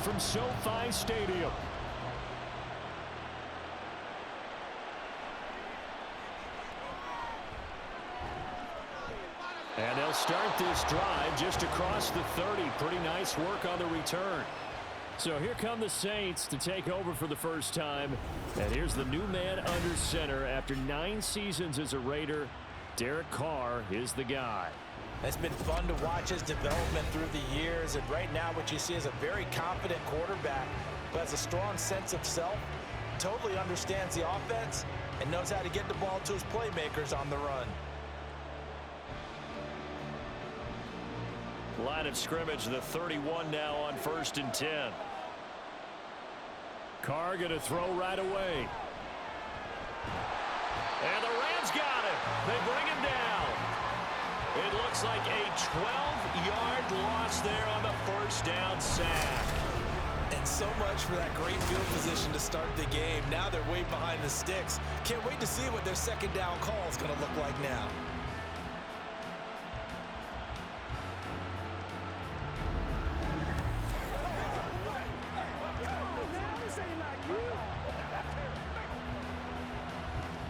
from SoFi Stadium. And they'll start this drive just across the 30. Pretty nice work on the return. So here come the Saints to take over for the first time. And here's the new man under center after 9 seasons as a Raider. Derek Carr is the guy. It's been fun to watch his development through the years. And right now what you see is a very confident quarterback who has a strong sense of self, totally understands the offense, and knows how to get the ball to his playmakers on the run. Line of scrimmage, the 31 now on 1st and 10. Carr going to throw right away. And the Rams got him. They bring him down. It looks like a 12-yard loss there on the first down sack. And so much for that great field position to start the game. Now they're way behind the sticks. Can't wait to see what their second down call is going to look like now.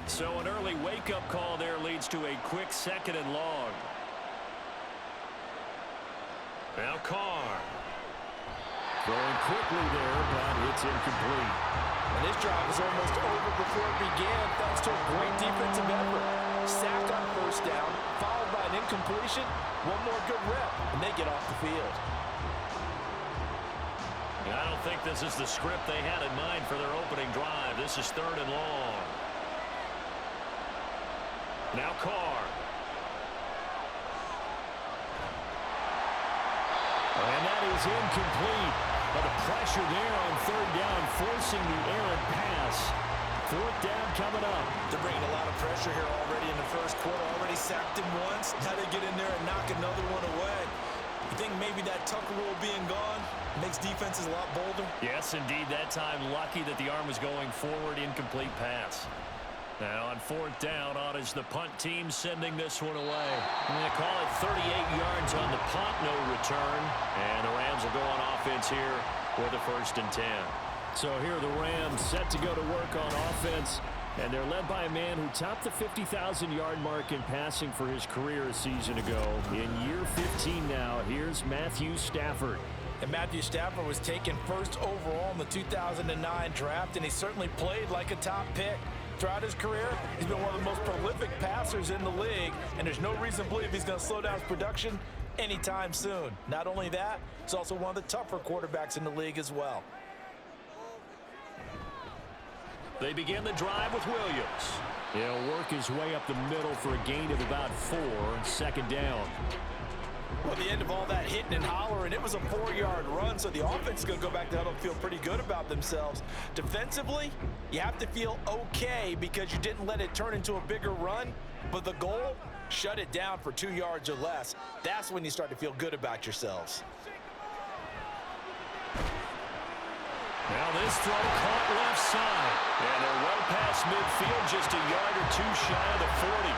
So an early wake-up call there leads to a quick 2nd and long. Now Carr. Throwing quickly there, but it's incomplete. And this drive is almost over before it began thanks to a great defensive effort. Sack on 1st down, followed by an incompletion. One more good rep, and they get off the field. I don't think this is the script they had in mind for their opening drive. This is 3rd and long. Now Carr. And that is incomplete. But the pressure there on 3rd down, forcing the errant pass. 4th down coming up. They're bringing a lot of pressure here already in the first quarter. Already sacked him once. Now they get in there and knock another one away. You think maybe that Tucker rule being gone makes defenses a lot bolder? Yes, indeed. That time, lucky that the arm was going forward. Incomplete pass. Now on 4th down, on is the punt team sending this one away. And they call it 38 yards on the punt, no return. And the Rams will go on offense here with a 1st and 10. So here the Rams set to go to work on offense. And they're led by a man who topped the 50,000-yard mark in passing for his career a season ago. In year 15 now, here's Matthew Stafford. And Matthew Stafford was taken 1st overall in the 2009 draft, and he certainly played like a top pick. Throughout his career, he's been one of the most prolific passers in the league, and there's no reason to believe he's going to slow down his production anytime soon. Not only that, he's also one of the tougher quarterbacks in the league as well. They begin the drive with Williams. He'll work his way up the middle for a gain of about 4, 2nd down. Well, at the end of all that hitting and hollering, it was a 4-yard run, so the offense is going to go back to huddle and feel pretty good about themselves. Defensively, you have to feel okay because you didn't let it turn into a bigger run, but the goal, shut it down for 2 yards or less. That's when you start to feel good about yourselves. Now this throw caught left side. And they're well past midfield, just a yard or 2 shy of the 40.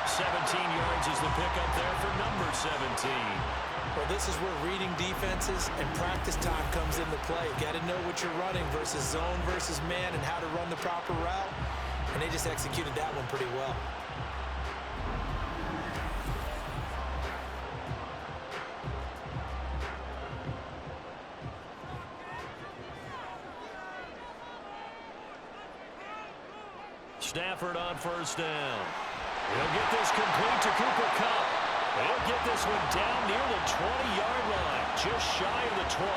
17 yards is the pickup there for number 17. Well, this is where reading defenses and practice time comes into play. You got to know what you're running versus zone versus man and how to run the proper route. And they just executed that one pretty well. Stafford on 1st down. He'll get this complete to Cooper Kupp. He'll get this one down near the 20-yard line, just shy of the 20.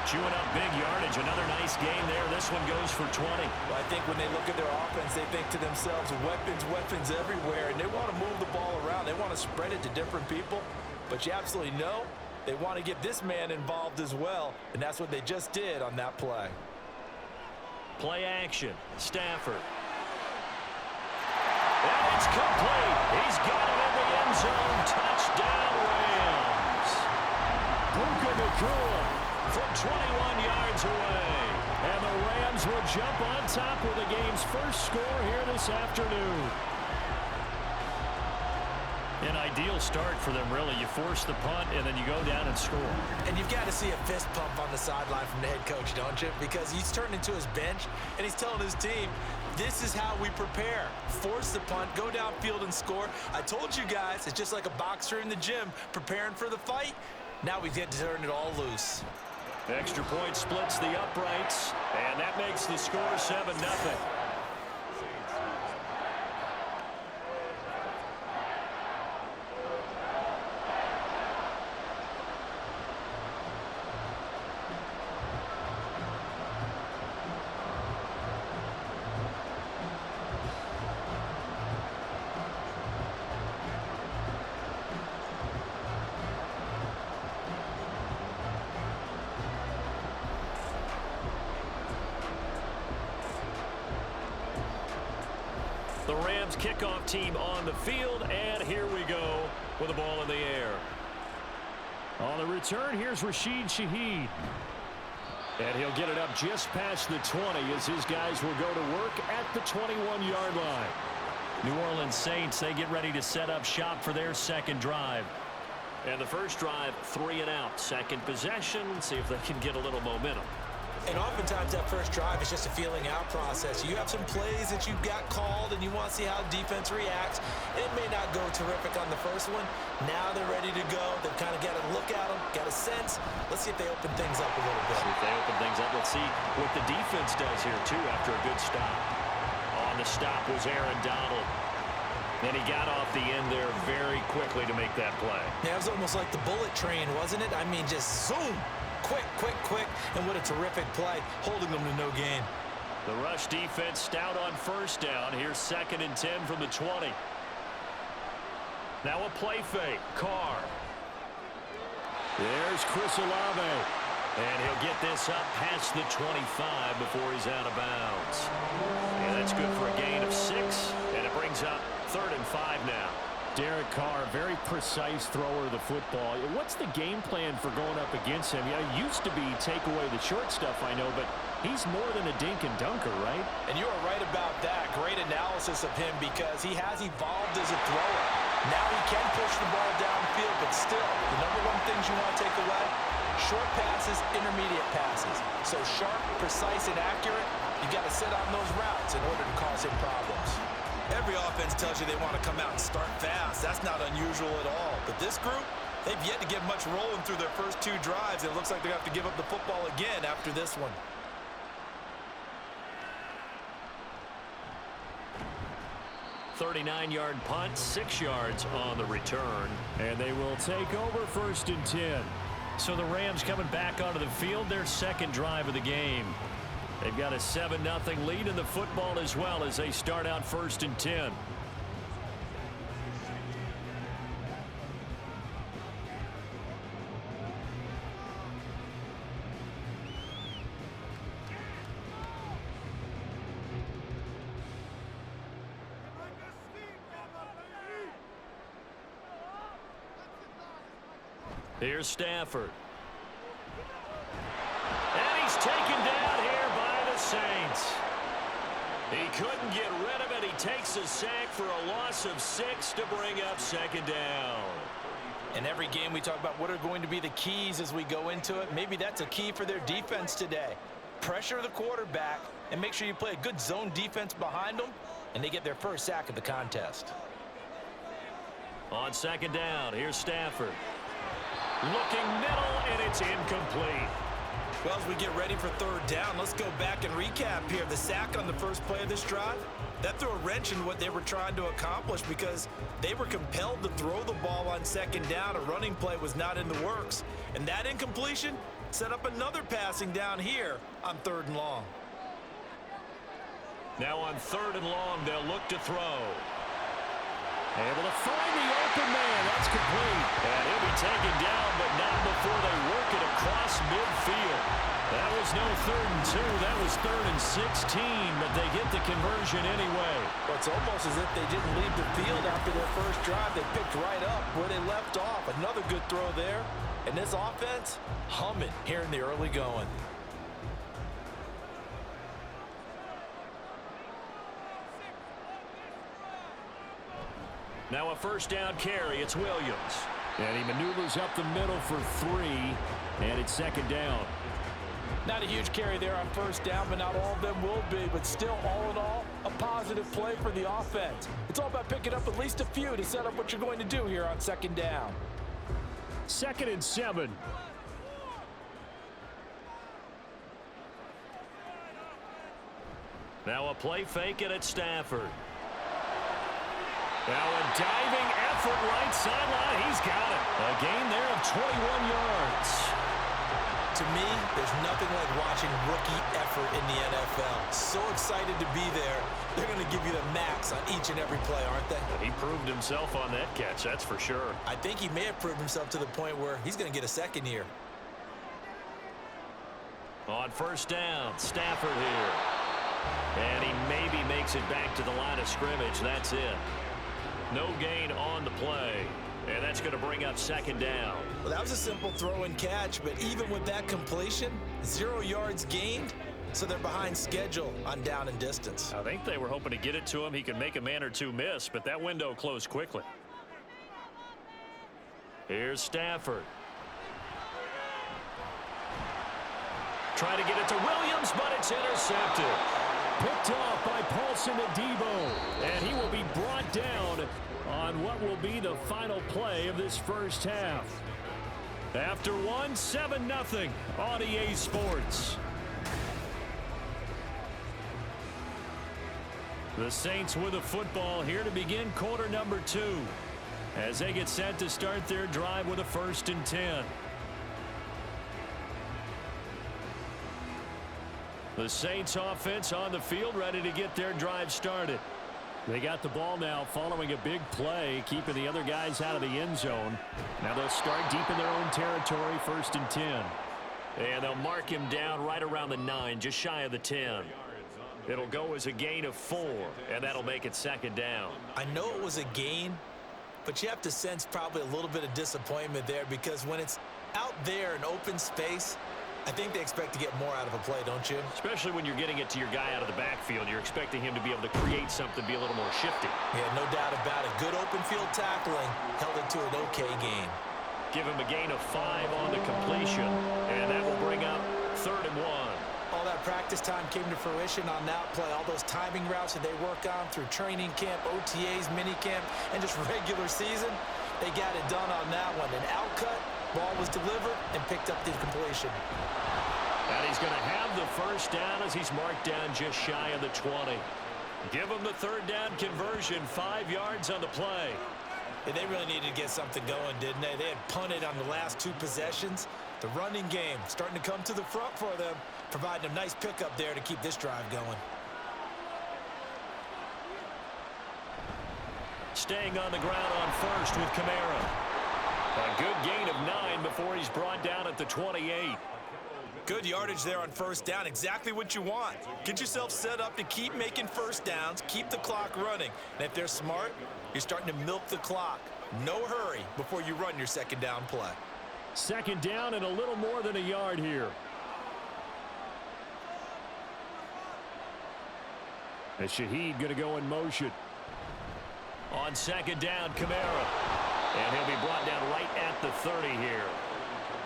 Chewing up big yardage. Another nice game there. This one goes for 20. Well, I think when they look at their offense, they think to themselves, weapons, weapons everywhere, and they want to move the ball around. They want to spread it to different people, but you absolutely know they want to get this man involved as well, and that's what they just did on that play. Play action. Stafford. And it's complete. He's got it in the end zone. Touchdown, Rams. Puka Nacua from 21 yards away. And the Rams will jump on top with the game's first score here this afternoon. An ideal start for them, really. You force the punt, and then you go down and score. And you've got to see a fist pump on the sideline from the head coach, don't you? Because he's turned into his bench, and he's telling his team, this is how we prepare. Force the punt, go downfield and score. I told you guys, it's just like a boxer in the gym preparing for the fight. Now we get to turn it all loose. Extra point splits the uprights, and that makes the score 7-0. The Rams kickoff team on the field, and here we go with the ball in the air. On the return, here's Rashid Shaheed. And he'll get it up just past the 20 as his guys will go to work at the 21-yard line. New Orleans Saints, they get ready to set up shop for their second drive. And the first drive, 3 and out. Second possession, see if they can get a little momentum. And oftentimes that first drive is just a feeling out process. You have some plays that you've got called and you want to see how defense reacts. It may not go terrific on the first one. Now they're ready to go. They've kind of got to look at them, got a sense. Let's see if they open things up a little bit. See if they open things up. Let's see what the defense does here, too, after a good stop. On the stop was Aaron Donald. And he got off the end there very quickly to make that play. Yeah, it was almost like the bullet train, wasn't it? I mean, just zoom. Quick, quick, quick, and what a terrific play, holding them to no gain. The rush defense stout on first down. Here's 2nd and 10 from the 20. Now a play fake. Carr. There's Chris Olave. And he'll get this up past the 25 before he's out of bounds. And that's good for a gain of 6, and it brings up 3rd and 5 now. Derek Carr, very precise thrower of the football. What's the game plan for going up against him? Yeah, it used to be take away the short stuff, I know, but he's more than a dink and dunker, right? And you are right about that. Great analysis of him because he has evolved as a thrower. Now he can push the ball downfield, but still, the number one things you want to take away, short passes, intermediate passes. So sharp, precise, and accurate, you got to sit on those routes in order to cause him problems. Every offense tells you they want to come out and start fast. That's not unusual at all. But this group, they've yet to get much rolling through their first 2 drives. It looks like they're going to have to give up the football again after this one. .39-yard punt, 6 yards on the return. And they will take over 1st and 10. So the Rams coming back onto the field, their second drive of the game. They've got a 7-0 lead in the football as well as they start out 1st and 10. Here's Stafford. And he's taken down here by the Saints. He couldn't get rid of it. He takes a sack for a loss of 6 to bring up 2nd down. In every game we talk about what are going to be the keys as we go into it. Maybe that's a key for their defense today. Pressure the quarterback and make sure you play a good zone defense behind them, and they get their first sack of the contest. On 2nd down, here's Stafford. Looking middle, and it's incomplete. Well, as we get ready for 3rd down, let's go back and recap here. The sack on the first play of this drive, that threw a wrench in what they were trying to accomplish because they were compelled to throw the ball on 2nd down. A running play was not in the works. And that incompletion set up another passing down here on 3rd and long. Now on 3rd and long, they'll look to throw. Able to find the open man. That's complete. And he'll be taken down, but not before they work it across midfield. That was no 3rd and 2. That was 3rd and 16, but they get the conversion anyway. Well, it's almost as if they didn't leave the field after their first drive. They picked right up where they left off. Another good throw there. And this offense, humming here in the early going. Now a first down carry. It's Williams. And he maneuvers up the middle for 3, and it's second down. Not a huge carry there on first down, but not all of them will be. But still, all in all, a positive play for the offense. It's all about picking up at least a few to set up what you're going to do here on second down. 2nd and 7. Now a play fake it at Stafford. Now a diving effort right sideline. He's got it. A gain there of 21 yards. To me, there's nothing like watching rookie effort in the NFL. So excited to be there. They're going to give you the max on each and every play, aren't they? He proved himself on that catch, that's for sure. I think he may have proved himself to the point where he's going to get a second here. On first down, Stafford here. And he maybe makes it back to the line of scrimmage. That's it. No gain on the play. And that's going to bring up second down. Well, that was a simple throw and catch, but even with that completion, 0 yards gained, so they're behind schedule on down and distance. I think they were hoping to get it to him. He could make a man or two miss, but that window closed quickly. Here's Stafford. Try to get it to Williams, but it's intercepted. Picked off by Paulson Adebo, and he will be brought down on what will be the final play of this first half. After 7-0 on EA Sports. The Saints with the football here to begin quarter number 2 as they get set to start their drive with a 1st and 10. The Saints offense on the field ready to get their drive started. They got the ball now following a big play, keeping the other guys out of the end zone. Now they'll start deep in their own territory, 1st and 10. And they'll mark him down right around the 9, just shy of the 10. It'll go as a gain of 4, and that'll make it second down. I know it was a gain, but you have to sense probably a little bit of disappointment there because when it's out there in open space, I think they expect to get more out of a play, don't you? Especially when you're getting it to your guy out of the backfield. You're expecting him to be able to create something, be a little more shifty. Yeah, no doubt about it. Good open field tackling held it to an okay game. Give him a gain of 5 on the completion, and that will bring up 3rd and 1. All that practice time came to fruition on that play. All those timing routes that they work on through training camp, OTAs, minicamp, and just regular season, they got it done on that one. An outcut, ball was delivered, and picked up the completion. And he's going to have the first down as he's marked down just shy of the 20. Give him the 3rd down conversion, 5 yards on the play. And they really needed to get something going, didn't they? They had punted on the last 2 possessions. The running game starting to come to the front for them, providing a nice pickup there to keep this drive going. Staying on the ground on first with Kamara. A good gain of 9 before he's brought down at the 28. Good yardage there on first down. Exactly what you want. Get yourself set up to keep making first downs, keep the clock running. And if they're smart, you're starting to milk the clock. No hurry before you run your second down play. Second down and a little more than a yard here. And Shaheed going to go in motion. On second down, Kamara. And he'll be brought down right at the 30 here.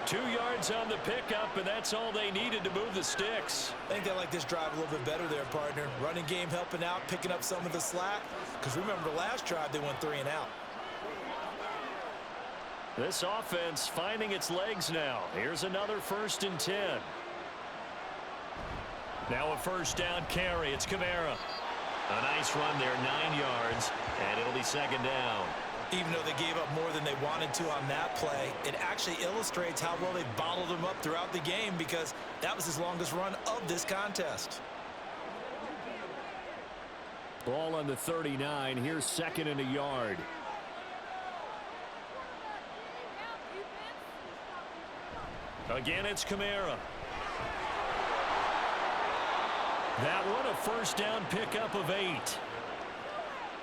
2 yards on the pickup, and that's all they needed to move the sticks. I think they like this drive a little bit better there, partner. Running game helping out, picking up some of the slack. Because remember, the last drive, they went 3 and out. This offense finding its legs now. Here's another 1st and 10. Now a first down carry. It's Kamara. A nice run there, 9 yards, and it'll be second down. Even though they gave up more than they wanted to on that play, it actually illustrates how well they bottled them up throughout the game because that was his longest run of this contest. Ball on the 39. Here's 2nd and a yard. Again, it's Kamara. That one, a first down pickup of 8.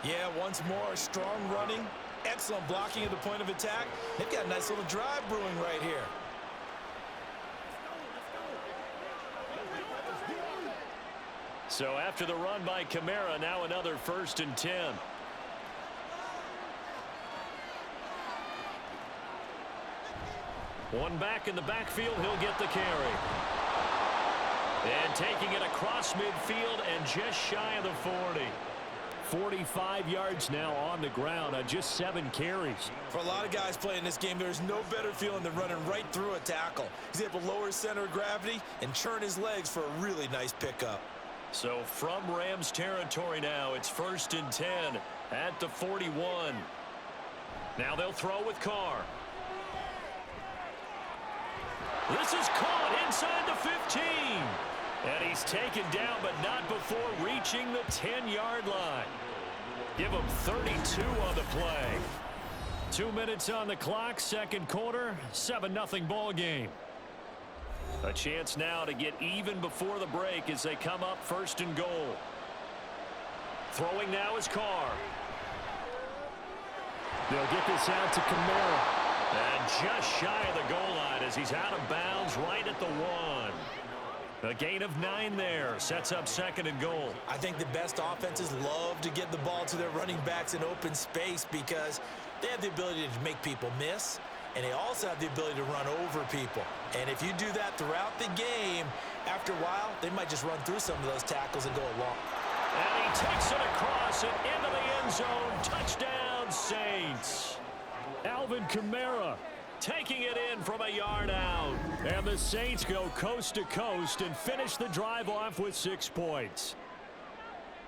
Yeah, once more, strong running. Excellent blocking at the point of attack. They've got a nice little drive brewing right here. So after the run by Kamara, now another 1st and 10. One back in the backfield, he'll get the carry. And taking it across midfield and just shy of the 40. 45 yards now on the ground on just 7 carries. For a lot of guys playing this game, there's no better feeling than running right through a tackle. He's able to lower his center of gravity and churn his legs for a really nice pickup. So from Rams territory now, it's 1st and 10 at the 41. Now they'll throw with Carr. This is caught inside the 15. And he's taken down, but not before reaching the 10-yard line. Give him 32 on the play. 2 minutes on the clock, second quarter, 7-0 ball game. A chance now to get even before the break as they come up 1st and goal. Throwing now is Carr. They'll get this out to Kamara. And just shy of the goal line as he's out of bounds right at the 1. A gain of 9 there. Sets up 2nd and goal. I think the best offenses love to get the ball to their running backs in open space because they have the ability to make people miss, and they also have the ability to run over people. And if you do that throughout the game, after a while, they might just run through some of those tackles and go along. And he takes it across and into the end zone. Touchdown, Saints. Alvin Kamara taking it in from a yard out. And the Saints go coast to coast and finish the drive off with 6 points.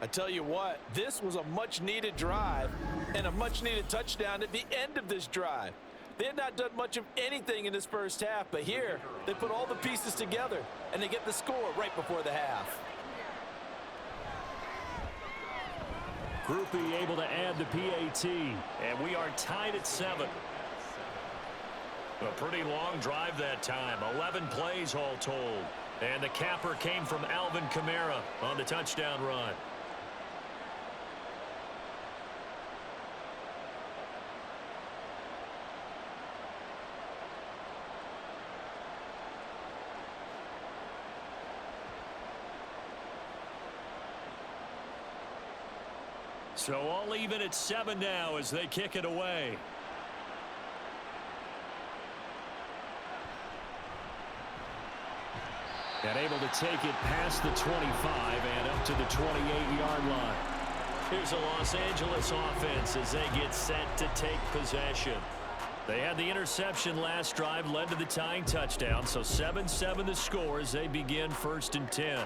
I tell you what, this was a much-needed drive and a much-needed touchdown at the end of this drive. They had not done much of anything in this first half, but here they put all the pieces together and they get the score right before the half. Group E able to add the PAT. And we are tied at 7. A pretty long drive that time. 11 plays all told. And the capper came from Alvin Kamara on the touchdown run. So all even at 7 now as they kick it away. And able to take it past the 25 and up to the 28-yard line. Here's a Los Angeles offense as they get set to take possession. They had the interception last drive, led to the tying touchdown. So 7-7 the score as they begin 1st and 10.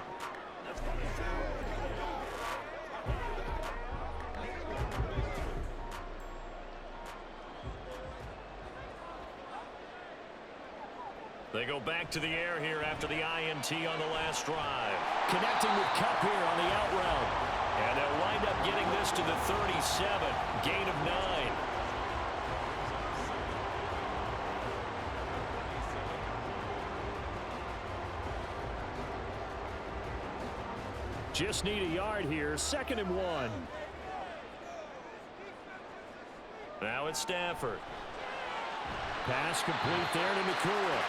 They go back to the air here after the INT on the last drive. Connecting with Kupp here on the out route. And they'll wind up getting this to the 37. Gain of 9. Just need a yard here. 2nd and 1. Now it's Stafford. Pass complete there to Nakua.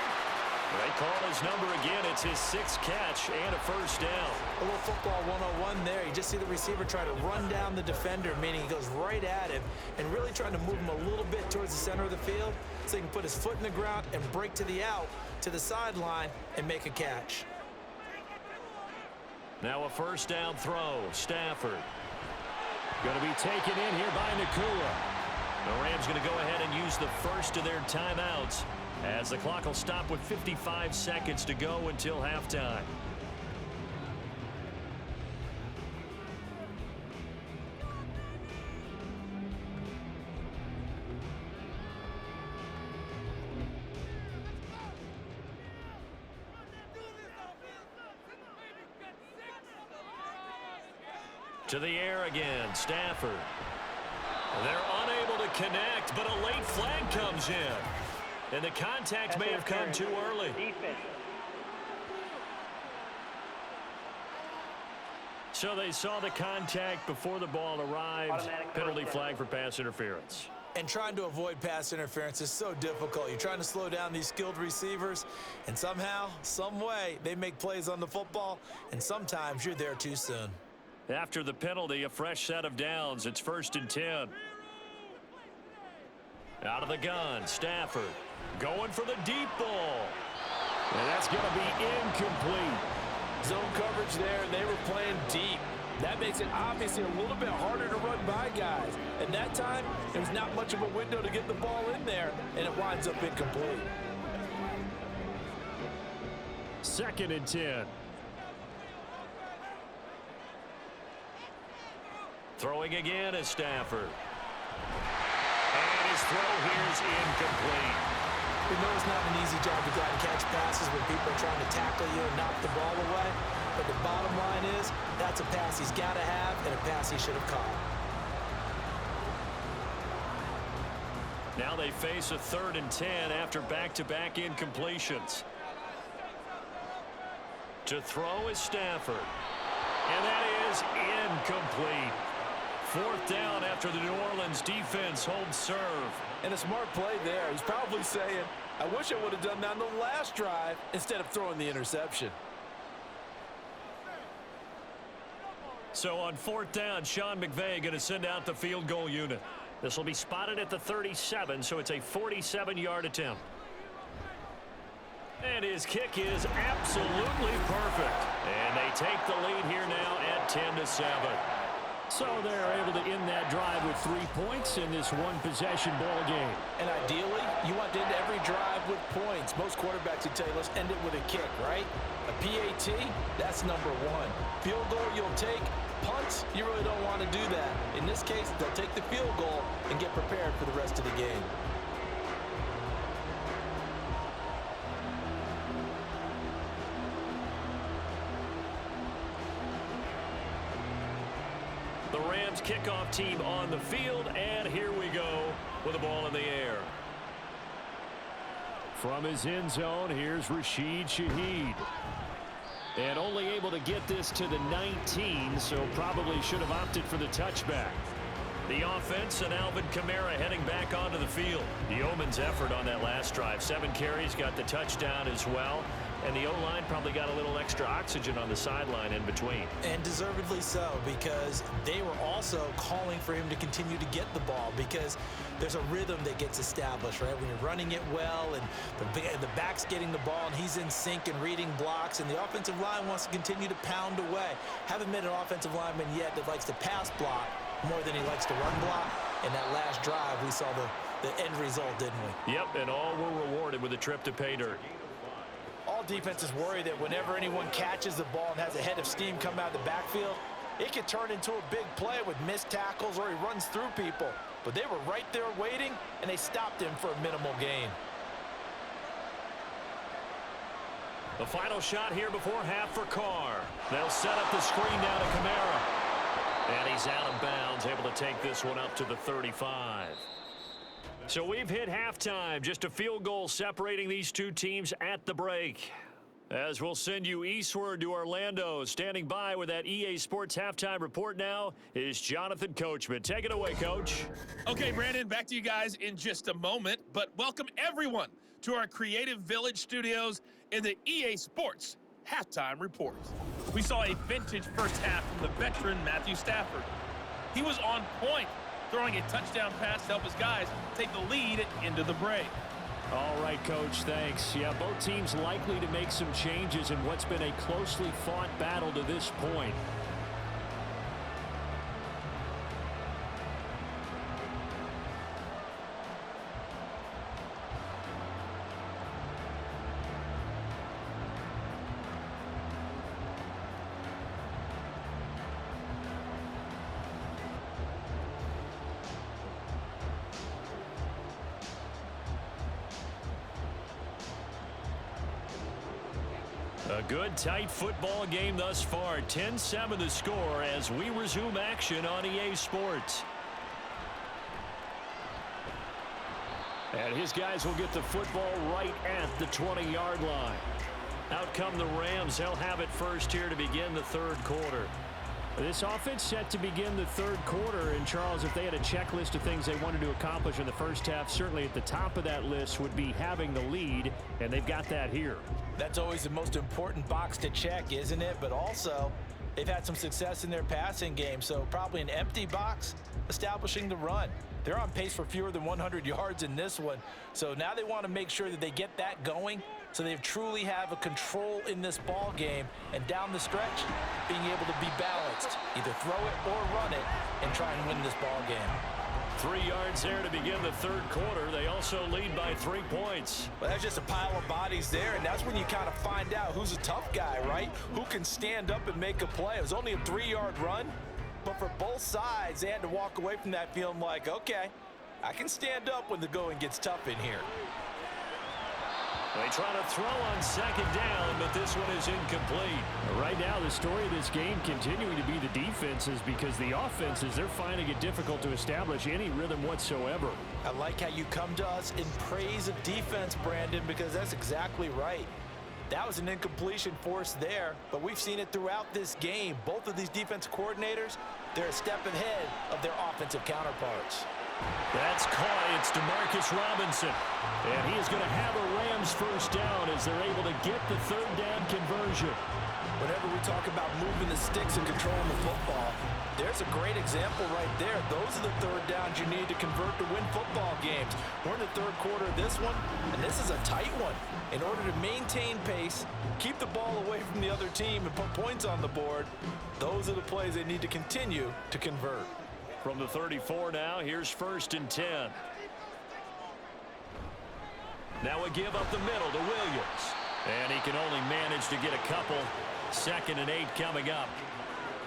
They call his number again. It's his 6th catch and a first down. A little football 101 there. You just see the receiver try to run down the defender, meaning he goes right at him and really trying to move him a little bit towards the center of the field so he can put his foot in the ground and break to the out, to the sideline, and make a catch. Now a first down throw. Stafford. Going to be taken in here by Nakua. The Rams going to go ahead and use the first of their timeouts as the clock will stop with 55 seconds to go until halftime. To the air again, Stafford. They're unable to connect, but a late flag comes in. And the contact may have come too early. So they saw the contact before the ball arrived. Penalty flag for pass interference. And trying to avoid pass interference is so difficult. You're trying to slow down these skilled receivers, and somehow, some way, they make plays on the football, and sometimes you're there too soon. After the penalty, a fresh set of downs. It's 1st and 10. Out of the gun, Stafford going for the deep ball. And that's going to be incomplete. Zone coverage there, and they were playing deep. That makes it obviously a little bit harder to run by guys. And that time, there was not much of a window to get the ball in there, and it winds up incomplete. 2nd and 10. Throwing again is Stafford. And his throw here is incomplete. We know it's not an easy job to go out and catch passes when people are trying to tackle you and knock the ball away. But the bottom line is, that's a pass he's got to have and a pass he should have caught. Now they face a 3rd and 10 after back-to-back incompletions. To throw is Stafford. And that is incomplete. 4th down after the New Orleans defense holds serve. And a smart play there. He's probably saying, I wish I would have done that on the last drive instead of throwing the interception. So on 4th down, Sean McVay going to send out the field goal unit. This will be spotted at the 37, so it's a 47-yard attempt. And his kick is absolutely perfect. And they take the lead here now at 10-7. So they're able to end that drive with 3 points in this one-possession ball game. And ideally, you want to end every drive with points. Most quarterbacks would tell you, let's end it with a kick, right? A PAT, that's number 1. Field goal you'll take. Punts, you really don't want to do that. In this case, they'll take the field goal and get prepared for the rest of the game. The Rams kickoff team on the field, and here we go with the ball in the air. From his end zone, here's Rashid Shaheed. And only able to get this to the 19, so probably should have opted for the touchback. The offense and Alvin Kamara heading back onto the field. The Omen's effort on that last drive. 7 carries, got the touchdown as well. And the O-line probably got a little extra oxygen on the sideline in between. And deservedly so, because they were also calling for him to continue to get the ball, because there's a rhythm that gets established, right? When you're running it well and the back's getting the ball and he's in sync and reading blocks, and the offensive line wants to continue to pound away. Haven't met an offensive lineman yet that likes to pass block more than he likes to run block. In that last drive, we saw the end result, didn't we? Yep, and all were rewarded with a trip to pay dirt. All defenses worry that whenever anyone catches the ball and has a head of steam come out of the backfield, it could turn into a big play with missed tackles or he runs through people. But they were right there waiting, and they stopped him for a minimal gain. The final shot here before half for Carr. They'll set up the screen down to Kamara. And he's out of bounds, able to take this one up to the 35. So we've hit halftime. Just a field goal separating these two teams at the break. As we'll send you eastward to Orlando. Standing by with that EA Sports halftime report now is Jonathan Coachman. Take it away, Coach. Okay, Brandon, back to you guys in just a moment. But welcome everyone to our Creative Village studios in the EA Sports halftime report. We saw a vintage first half from the veteran Matthew Stafford. He was on point, throwing a touchdown pass to help his guys take the lead into the break. All right, Coach, thanks. Yeah, both teams likely to make some changes in what's been a closely fought battle to this point. A good, tight football game thus far. 10-7 the score as we resume action on EA Sports. And his guys will get the football right at the 20-yard line. Out come the Rams. They'll have it first here to begin the third quarter. This offense set to begin the third quarter. And, Charles, if they had a checklist of things they wanted to accomplish in the first half, certainly at the top of that list would be having the lead, and they've got that here. That's always the most important box to check, isn't it? But also, they've had some success in their passing game, so probably an empty box establishing the run. They're on pace for fewer than 100 yards in this one. So now they want to make sure that they get that going so they truly have a control in this ball game. And down the stretch, being able to be balanced, either throw it or run it and try and win this ball game. 3 yards there to begin the third quarter. They also lead by 3 points. Well, that's just a pile of bodies there, and that's when you kind of find out who's a tough guy, right? Who can stand up and make a play. It was only a 3-yard run, but for both sides, they had to walk away from that feeling like, okay, I can stand up when the going gets tough in here. They try to throw on second down, but this one is incomplete. Right now, the story of this game continuing to be the defenses, because the offenses, they're finding it difficult to establish any rhythm whatsoever. I like how you come to us in praise of defense, Brandon, because that's exactly right. That was an incompletion forced there, but we've seen it throughout this game. Both of these defense coordinators, they're a step ahead of their offensive counterparts. That's caught. It's DeMarcus Robinson. And he is going to have a Rams first down as they're able to get the third down conversion. Whenever we talk about moving the sticks and controlling the football, there's a great example right there. Those are the third downs you need to convert to win football games. We're in the third quarter of this one, and this is a tight one. In order to maintain pace, keep the ball away from the other team, and put points on the board, those are the plays they need to continue to convert. From the 34 now, here's 1st and 10. Now a give up the middle to Williams. And he can only manage to get a couple. 2nd and 8 coming up.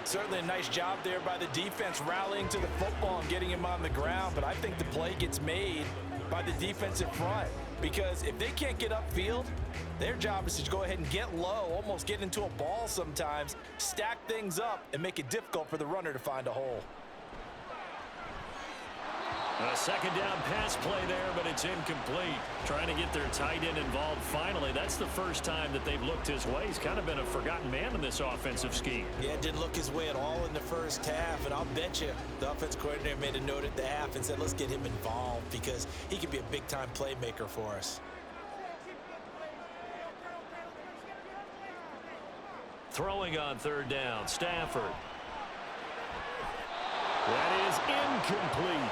Certainly a nice job there by the defense rallying to the football and getting him on the ground, but I think the play gets made by the defensive front, because if they can't get upfield, their job is to go ahead and get low, almost get into a ball sometimes, stack things up, and make it difficult for the runner to find a hole. A second down pass play there, but it's incomplete. Trying to get their tight end involved finally. That's the first time that they've looked his way. He's kind of been a forgotten man in this offensive scheme. Yeah, it didn't look his way at all in the first half, and I'll bet you the offense coordinator made a note at the half and said, let's get him involved because he could be a big-time playmaker for us. Throwing on third down, Stafford. That is incomplete.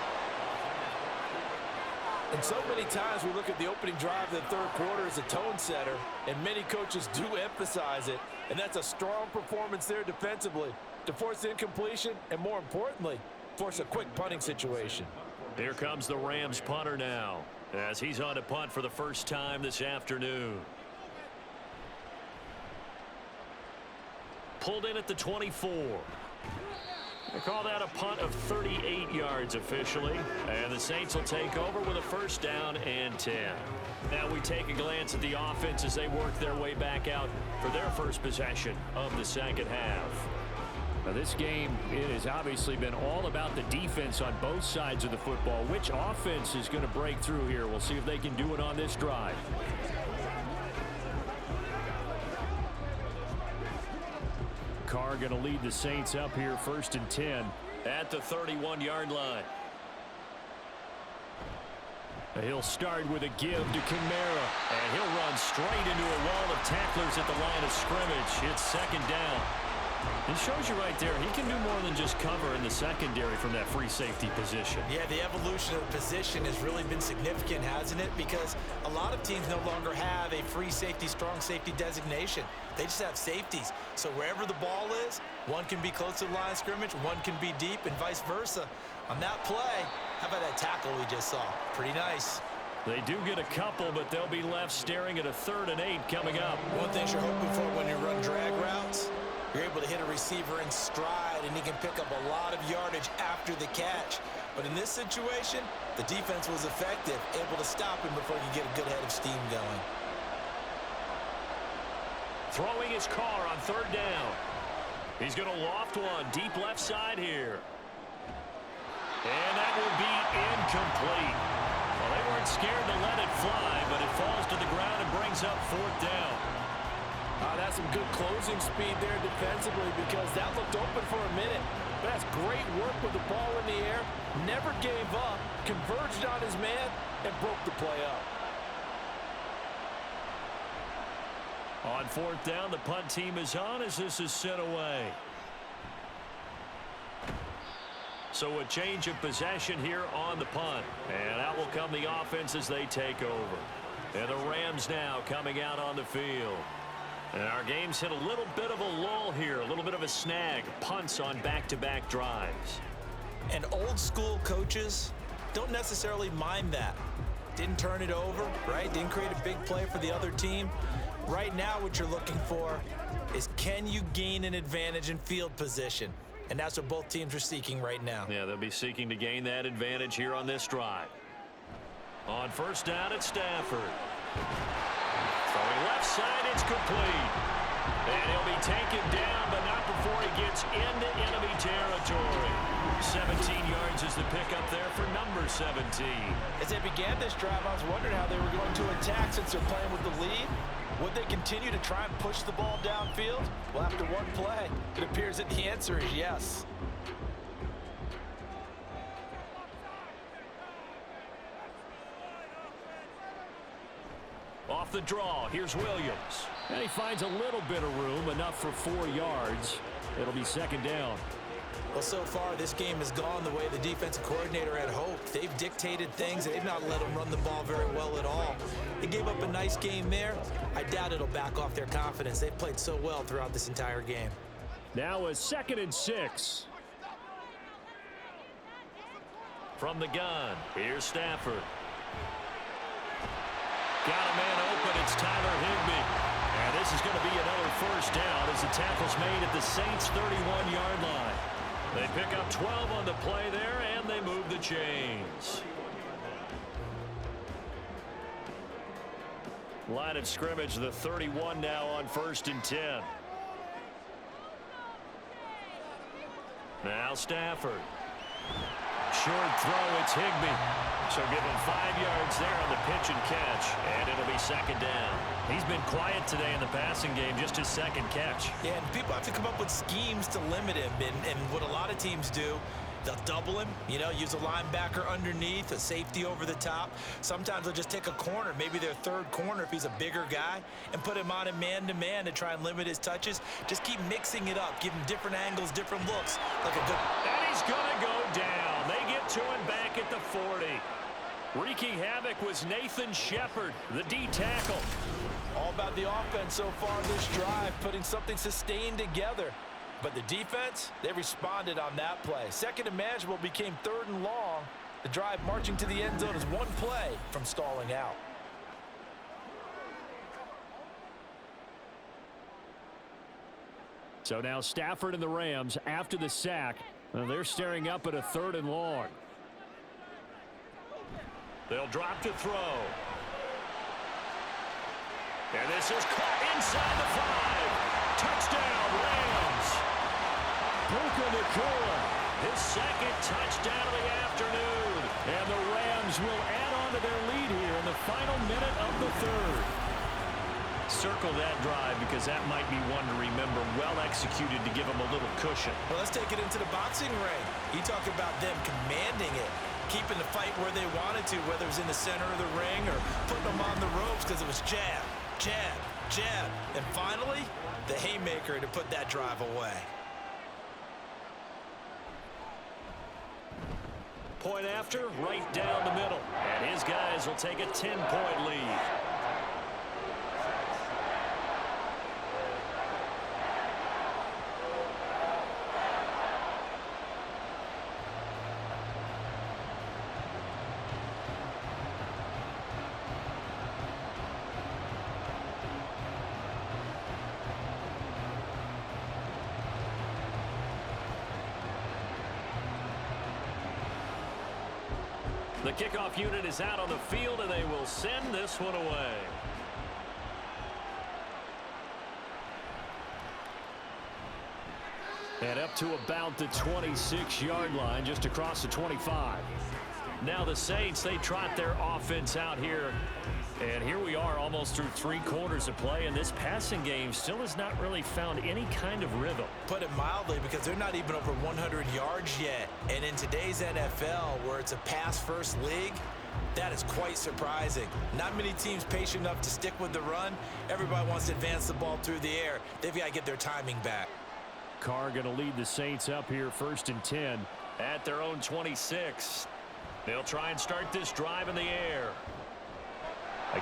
And so many times we look at the opening drive of the third quarter as a tone setter, and many coaches do emphasize it, and that's a strong performance there defensively to force incompletion and, more importantly, force a quick punting situation. Here comes the Rams punter now as he's on to punt for the first time this afternoon. Pulled in at the 24. They call that a punt of 38 yards officially. And the Saints will take over with a first down and 10. Now we take a glance at the offense as they work their way back out for their first possession of the second half. Now this game, it has obviously been all about the defense on both sides of the football. Which offense is going to break through here? We'll see if they can do it on this drive. Carr going to lead the Saints up here, 1st and 10 at the 31-yard line. He'll start with a give to Kamara, and he'll run straight into a wall of tacklers at the line of scrimmage. It's 2nd down. It shows you right there, he can do more than just cover in the secondary from that free safety position. Yeah, the evolution of the position has really been significant, hasn't it? Because a lot of teams no longer have a free safety, strong safety designation. They just have safeties. So wherever the ball is, one can be close to the line of scrimmage, one can be deep, and vice versa. On that play, how about that tackle we just saw? Pretty nice. They do get a couple, but they'll be left staring at a 3rd and 8 coming up. One thing you're hoping for when you run drag routes, you're able to hit a receiver in stride, and he can pick up a lot of yardage after the catch. But in this situation, the defense was effective, able to stop him before he could get a good head of steam going. Throwing his Carr on 3rd down. He's going to loft one deep left side here. And that will be incomplete. Well, they weren't scared to let it fly, but it falls to the ground and brings up 4th down. That's some good closing speed there defensively, because that looked open for a minute. But that's great work with the ball in the air. Never gave up, converged on his man, and broke the play up. On 4th down, the punt team is on as this is sent away. So a change of possession here on the punt. And out will come the offense as they take over. And the Rams now coming out on the field. And our game's hit a little bit of a lull here, a little bit of a snag. Punts on back-to-back drives. And old school coaches don't necessarily mind that. Didn't turn it over, right? Didn't create a big play for the other team. Right now what you're looking for is, can you gain an advantage in field position? And that's what both teams are seeking right now. Yeah, they'll be seeking to gain that advantage here on this drive. On first down, it's Stafford. Throwing left side, it's complete. And he'll be taken down, but not before he gets into enemy territory. 17 yards is the pickup there for number 17. As they began this drive, I was wondering how they were going to attack since they're playing with the lead. Would they continue to try and push the ball downfield? Well, after one play, it appears that the answer is yes. Off the draw, here's Williams. And he finds a little bit of room, enough for 4 yards. It'll be second down. Well, so far, this game has gone the way the defensive coordinator had hoped. They've dictated things. They've not let them run the ball very well at all. They gave up a nice game there. I doubt it'll back off their confidence. They've played so well throughout this entire game. Now a 2nd and 6. From the gun, here's Stafford. Got a man open, it's Tyler Higbee. And this is going to be another first down as the tackle's made at the Saints' 31-yard line. They pick up 12 on the play there, and they move the chains. Line of scrimmage, the 31 now on 1st and 10. Now Stafford. Short throw, it's Higbee. So give him 5 yards there on the pitch and catch, and it'll be second down. He's been quiet today in the passing game, just his second catch. Yeah, and people have to come up with schemes to limit him, and what a lot of teams do, they'll double him, you know, use a linebacker underneath, a safety over the top. Sometimes they'll just take a corner, maybe their third corner if he's a bigger guy, and put him on a man-to-man to try and limit his touches. Just keep mixing it up, give him different angles, different looks. Like a good... And he's going to go down. They get to him back at the 40. Wreaking havoc was Nathan Shepard, the D tackle. All about the offense so far this drive, putting something sustained together. But the defense, they responded on that play. Second and manageable became 3rd and long. The drive marching to the end zone is one play from stalling out. So now Stafford and the Rams, after the sack, they're staring up at a 3rd and long. They'll drop to throw. And this is caught inside the 5. Touchdown, Rams. Puka Nacua, His second touchdown of the afternoon. and the Rams will add on to their lead here in the final minute of the 3rd. Circle that drive because that might be one to remember. Well executed to give them a little cushion. Well, let's take it into the boxing ring. You talk about them commanding it, keeping the fight where they wanted to, whether it was in the center of the ring or putting them on the ropes because it was jab, jab, jab. And finally, the haymaker to put that drive away. Point after, right down the middle. And his guys will take a 10-point lead. The kickoff unit is out on the field, and they will send this one away. And up to about the 26-yard line, just across the 25. Now the Saints, they trot their offense out here. And here we are almost through 3 quarters of play, and this passing game still has not really found any kind of rhythm. Put it mildly, because they're not even over 100 yards yet. And in today's NFL, where it's a pass-first league, that is quite surprising. Not many teams patient enough to stick with the run. Everybody wants to advance the ball through the air. They've got to get their timing back. Carr going to lead the Saints up here 1st and 10 at their own 26. They'll try and start this drive in the air.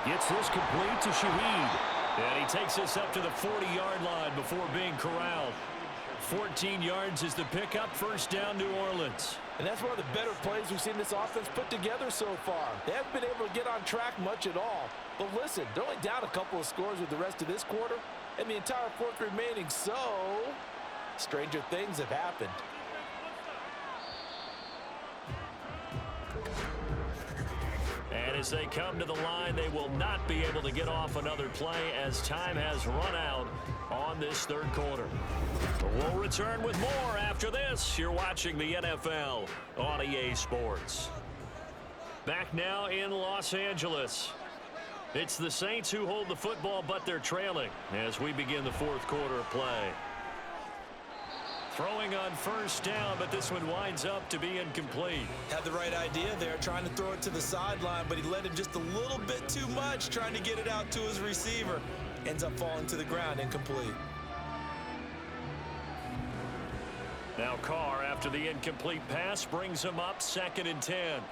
Gets this complete to Shaheed. And he takes this up to the 40-yard line before being corralled. 14 yards is the pickup. First down, New Orleans. And that's one of the better plays we've seen this offense put together so far. They haven't been able to get on track much at all. But listen, they're only down a couple of scores with the rest of this quarter and the entire fourth remaining, so stranger things have happened. And as they come to the line, they will not be able to get off another play as time has run out on this third quarter. We'll return with more after this. You're watching the NFL on EA Sports. Back now in Los Angeles. It's the Saints who hold the football, but they're trailing as we begin the fourth quarter of play. Throwing on first down, but this one winds up to be incomplete. Had the right idea there, trying to throw it to the sideline, but he led him just a little bit too much, trying to get it out to his receiver. Ends up falling to the ground, incomplete. Now Carr, after the incomplete pass, brings him up 2nd and 10.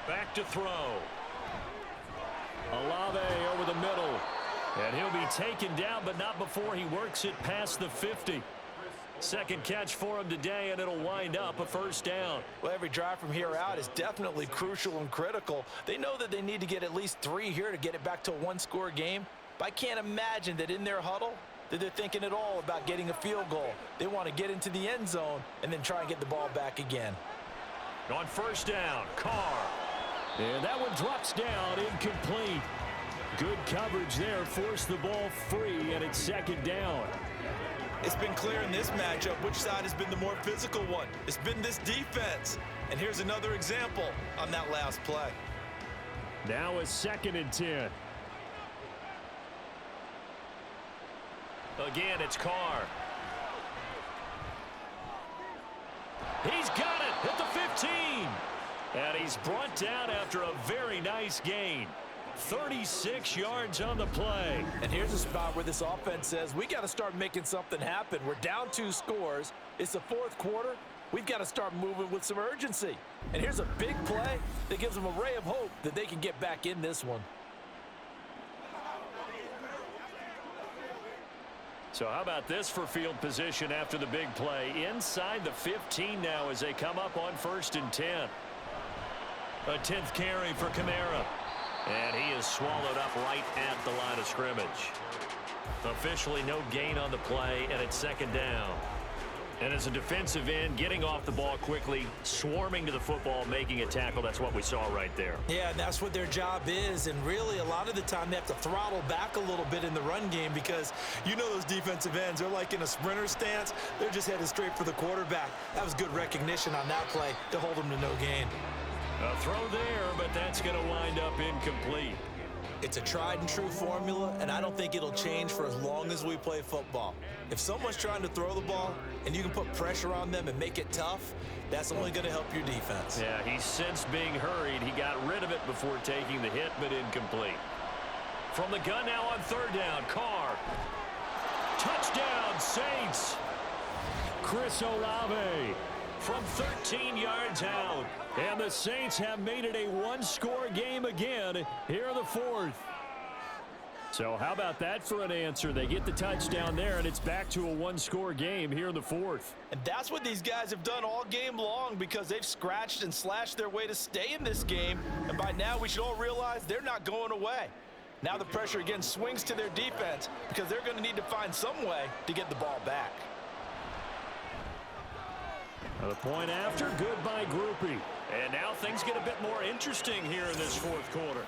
Back to throw. Olave over the middle. And he'll be taken down, but not before he works it past the 50. Second catch for him today, and it'll wind up a first down. Well, every drive from here out is definitely crucial and critical. They know that they need to get at least 3 here to get it back to a one-score game. But I can't imagine that in their huddle that they're thinking at all about getting a field goal. They want to get into the end zone and then try and get the ball back again. On first down, Carr. And that one drops down, incomplete. Good coverage there, forced the ball free, and it's 2nd down. It's been clear in this matchup which side has been the more physical one. It's been this defense. And here's another example on that last play. Now a 2nd and 10. Again, it's Carr. He's got it at the 15. And he's brought down after a very nice gain. 36 yards on the play. And here's a spot where this offense says, we got to start making something happen. We're down 2 scores. It's the fourth quarter. We've got to start moving with some urgency. And here's a big play that gives them a ray of hope that they can get back in this one. So how about this for field position after the big play? Inside the 15 now as they come up on 1st and 10. A 10th carry for Kamara. And he is swallowed up right at the line of scrimmage. Officially no gain on the play, and it's 2nd down. And as a defensive end, getting off the ball quickly, swarming to the football, making a tackle, that's what we saw right there. Yeah, and that's what their job is. And really, a lot of the time, they have to throttle back a little bit in the run game because you know those defensive ends, they're like in a sprinter stance. They're just headed straight for the quarterback. That was good recognition on that play to hold them to no gain. A throw there, but that's going to wind up incomplete. It's a tried and true formula, and I don't think it'll change for as long as we play football. If someone's trying to throw the ball and you can put pressure on them and make it tough, that's only going to help your defense. Yeah, he's since being hurried. He got rid of it before taking the hit, but incomplete. From the gun now on 3rd down, Carr. Touchdown, Saints. Chris Olave from 13 yards out. And the Saints have made it a one-score game again here in the fourth. So how about that for an answer? They get the touchdown there, and it's back to a one-score game here in the fourth. And that's what these guys have done all game long because they've scratched and slashed their way to stay in this game. And by now, we should all realize they're not going away. Now the pressure again swings to their defense because they're going to need to find some way to get the ball back. The point after, good by Groupie. And now things get a bit more interesting here in this fourth quarter.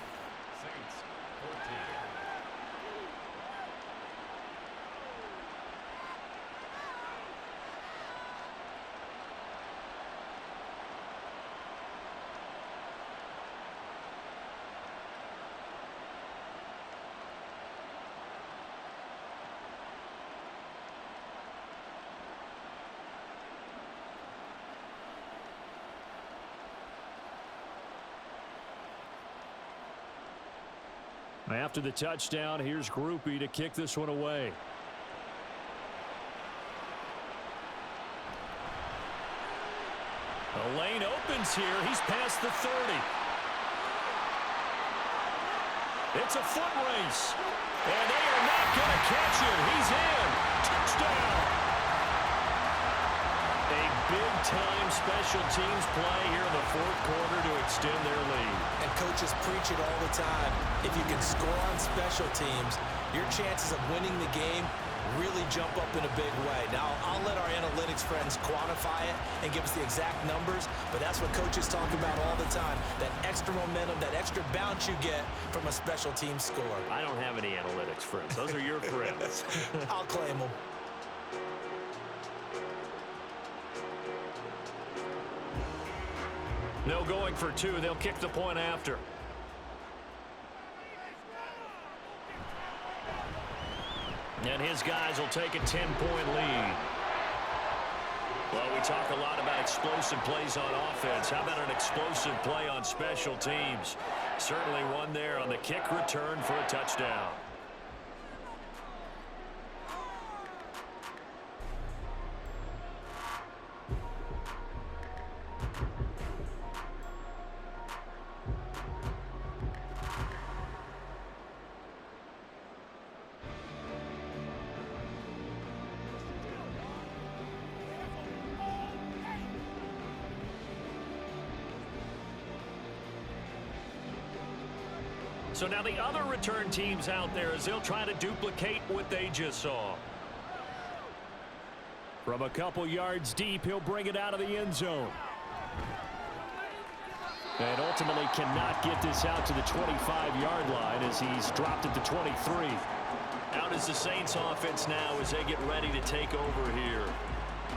After the touchdown, here's Groupie to kick this one away. The lane opens here. He's past the 30. It's a foot race. And they are not going to catch him. He's in. Touchdown. A big-time special teams play here in the fourth quarter to extend their lead. And coaches preach it all the time. If you can score on special teams, your chances of winning the game really jump up in a big way. Now, I'll let our analytics friends quantify it and give us the exact numbers, but that's what coaches talk about all the time, that extra momentum, that extra bounce you get from a special team score. I don't have any analytics friends. Those are your friends. I'll claim them. No going for two. They'll kick the point after. And his guys will take a 10-point lead. Well, we talk a lot about explosive plays on offense. How about an explosive play on special teams? Certainly one there on the kick return for a touchdown. So now the other return teams out there as they'll try to duplicate what they just saw. From a couple yards deep, he'll bring it out of the end zone. And ultimately cannot get this out to the 25-yard line as he's dropped it to 23. Out is the Saints offense now as they get ready to take over here.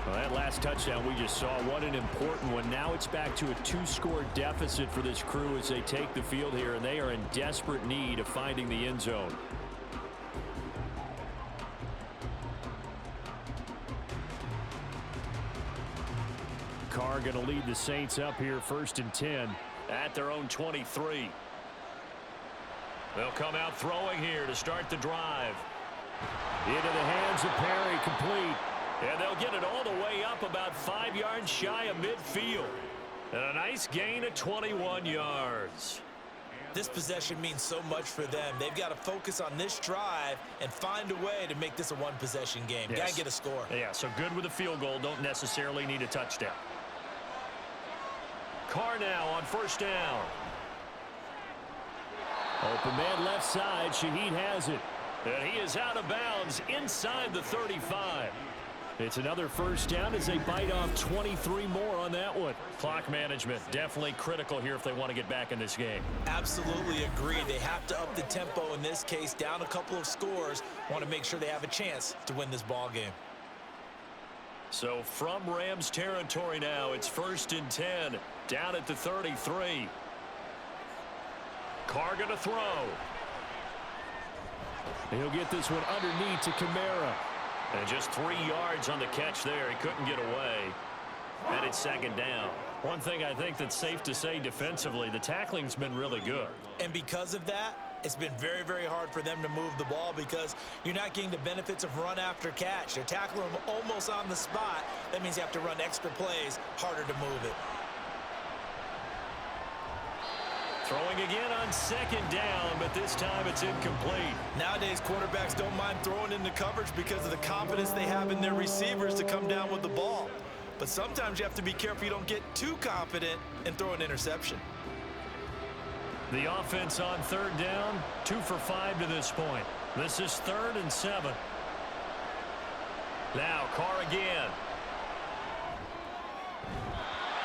Well, that last touchdown we just saw, what an important one. Now it's back to a 2-score deficit for this crew as they take the field here, and they are in desperate need of finding the end zone. Carr going to lead the Saints up here, 1st and 10 at their own 23. They'll come out throwing here to start the drive. Into the hands of Perry, complete. And they'll get it all the way up about 5 yards shy of midfield. And a nice gain of 21 yards. This possession means so much for them. They've got to focus on this drive and find a way to make this a one-possession game. Yes. Got to get a score. Yeah, so good with a field goal. Don't necessarily need a touchdown. Carr now on 1st down. Open man left side. Shaheed has it. And he is out of bounds inside the 35. It's another 1st down as they bite off 23 more on that one. Clock management definitely critical here if they want to get back in this game. Absolutely agree. They have to up the tempo in this case, down a couple of scores. Want to make sure they have a chance to win this ball game. So from Rams territory now, it's 1st and 10 down at the 33. Carr going to throw. He'll get this one underneath to Kamara. And just 3 yards on the catch there. He couldn't get away. And it's 2nd down. One thing I think that's safe to say defensively, the tackling's been really good. And because of that, it's been very, very hard for them to move the ball because you're not getting the benefits of run after catch. They're tackling them almost on the spot. That means you have to run extra plays, harder to move it. Throwing again on 2nd down, but this time it's incomplete. Nowadays, quarterbacks don't mind throwing into coverage because of the confidence they have in their receivers to come down with the ball. But sometimes you have to be careful you don't get too confident and throw an interception. The offense on 3rd down, 2 for 5 to this point. This is 3rd and 7. Now Carr again.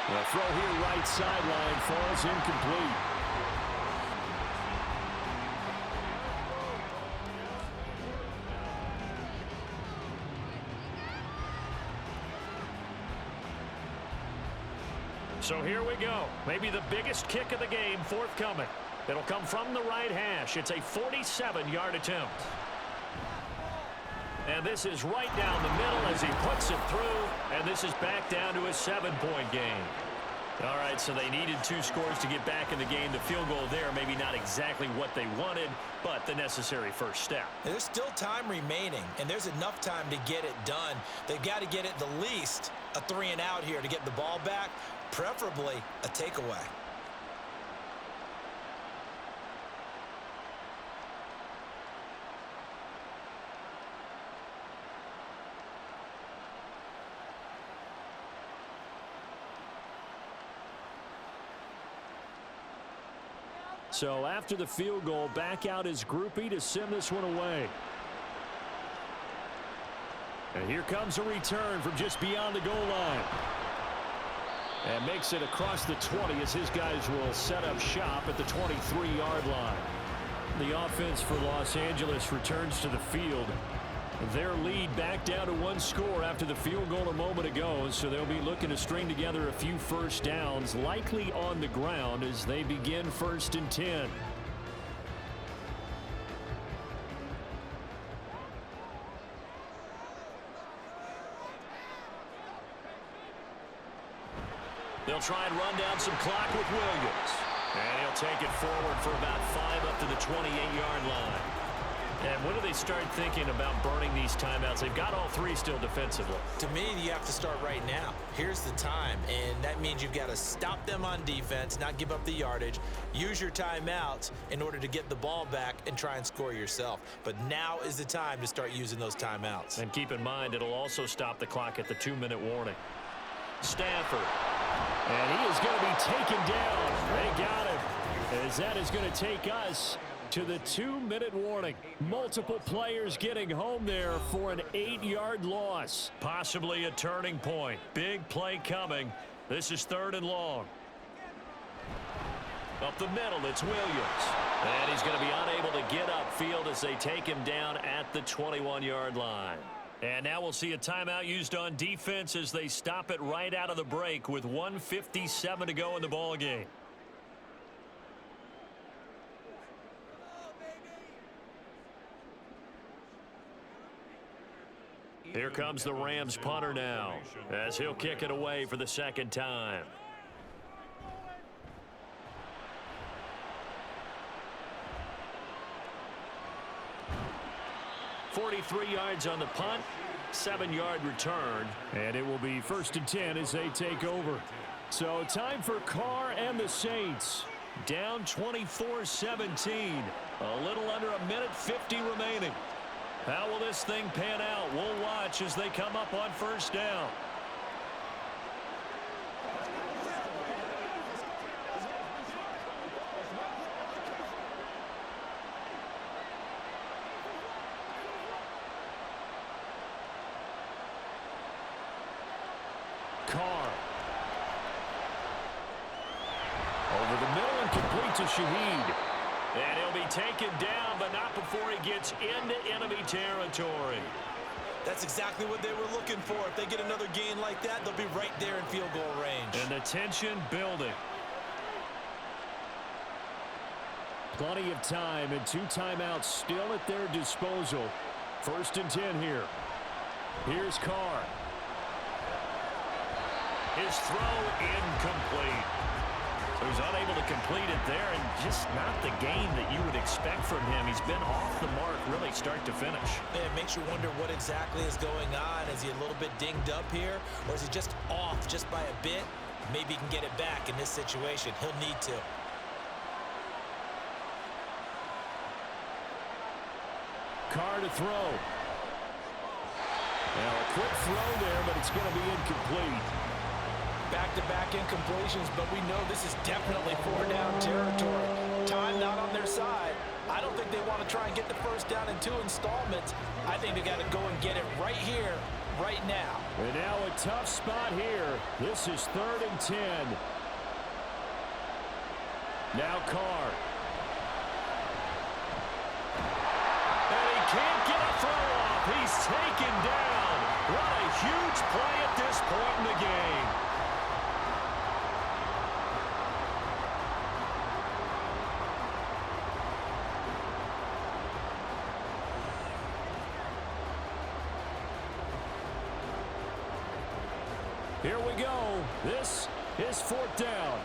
The throw here right sideline falls incomplete. So here we go. Maybe the biggest kick of the game forthcoming. It'll come from the right hash. It's a 47-yard attempt. And this is right down the middle as he puts it through. And this is back down to a 7-point game. All right, so they needed 2 scores to get back in the game. The field goal there, maybe not exactly what they wanted, but the necessary first step. There's still time remaining, and there's enough time to get it done. They've got to get it the least a 3-and-out here to get the ball back, preferably a takeaway. So after the field goal, back out is Groupie to send this one away. And here comes a return from just beyond the goal line. And makes it across the 20 as his guys will set up shop at the 23-yard line. The offense for Los Angeles returns to the field. Their lead back down to 1 score after the field goal a moment ago, so they'll be looking to string together a few first downs, likely on the ground as they begin 1st and 10. They'll try and run down some clock with Williams. And he'll take it forward for about 5 up to the 28-yard line. And when do they start thinking about burning these timeouts? They've got all 3 still defensively. To me, you have to start right now. Here's the time, and that means you've got to stop them on defense, not give up the yardage, use your timeouts in order to get the ball back and try and score yourself. But now is the time to start using those timeouts. And keep in mind, it'll also stop the clock at the 2-minute warning. Stafford. And he is going to be taken down. They got him. As that is going to take us to the 2-minute warning. Multiple players getting home there for an 8-yard loss. Possibly a turning point. Big play coming. This is 3rd and long. Up the middle, it's Williams. And he's going to be unable to get upfield as they take him down at the 21-yard line. And now we'll see a timeout used on defense as they stop it right out of the break with 1:57 to go in the ball game. Here comes the Rams punter now as he'll kick it away for the 2nd time. .43 yards on the punt, 7-yard return. And it will be 1st and 10 as they take over. So time for Carr and the Saints. Down 24-17. A little under 1:50 remaining. How will this thing pan out? We'll watch as they come up on 1st down. Carr. Over the middle and complete to Shaheed. And he'll be taken down, but not before he gets into enemy territory. That's exactly what they were looking for. If they get another gain like that, they'll be right there in field goal range. And the tension building. Plenty of time and 2 timeouts still at their disposal. 1st and 10 here. Here's Carr. His throw incomplete. So he's unable to complete it there, and just not the game that you would expect from him. He's been off the mark really start to finish. Yeah, it makes you wonder what exactly is going on. Is he a little bit dinged up here, or is he just off just by a bit? Maybe he can get it back in this situation. He'll need to. Carr to throw. Now a quick throw there, but it's going to be incomplete. Back-to-back incompletions, but we know this is definitely 4-down territory. Time not on their side. I don't think they want to try and get the 1st down in 2 installments. I think they got to go and get it right here, right now. And now a tough spot here. This is 3rd and 10. Now Carr. And he can't get a throw off. He's taken down. What a huge play at this point in the game. Here we go. This His fourth down.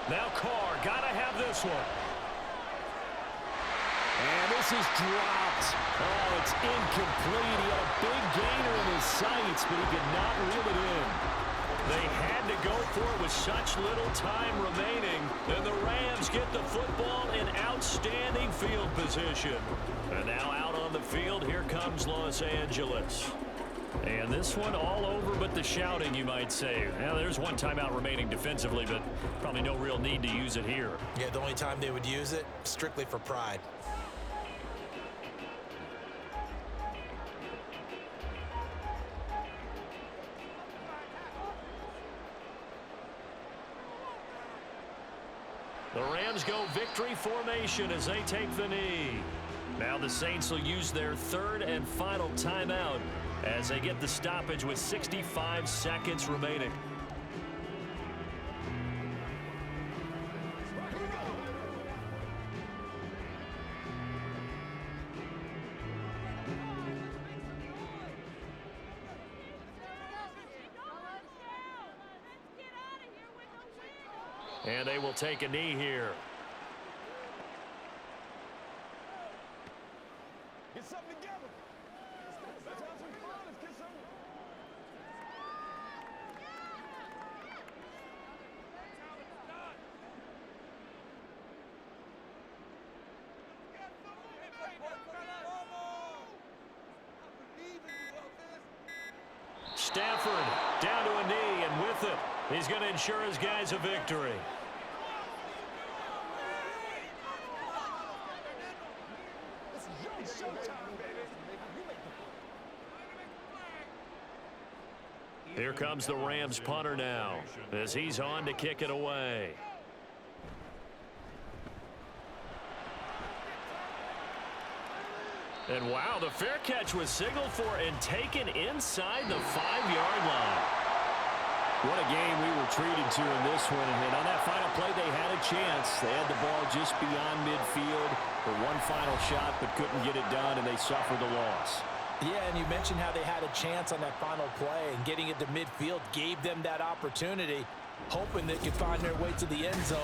Now Carr, gotta have this one. And this is dropped. Oh, it's incomplete. He had a big gainer in his sights, but he could not reel it in. They had to go for it with such little time remaining. And the Rams get the football in outstanding field position. And now out on the field, here comes Los Angeles. And this one all over but the shouting, you might say. Now, there's one timeout remaining defensively, but probably no real need to use it here. Yeah, the only time they would use it, strictly for pride. The Rams go victory formation as they take the knee. Now the Saints will use their third and final timeout as they get the stoppage with 65 seconds remaining. And they will take a knee here. Get something together. Let's have some fun. Let's get some. Stafford down to a knee, and with it, he's going to ensure his guys a victory. Here comes the Rams punter now as he's on to kick it away. And wow, the fair catch was signaled for and taken inside the 5-yard line. What a game we were treated to in this one. And on that final play, they had a chance. They had the ball just beyond midfield for one final shot, but couldn't get it done, and they suffered the loss. Yeah, and you mentioned how they had a chance on that final play, and getting it to midfield gave them that opportunity, hoping they could find their way to the end zone.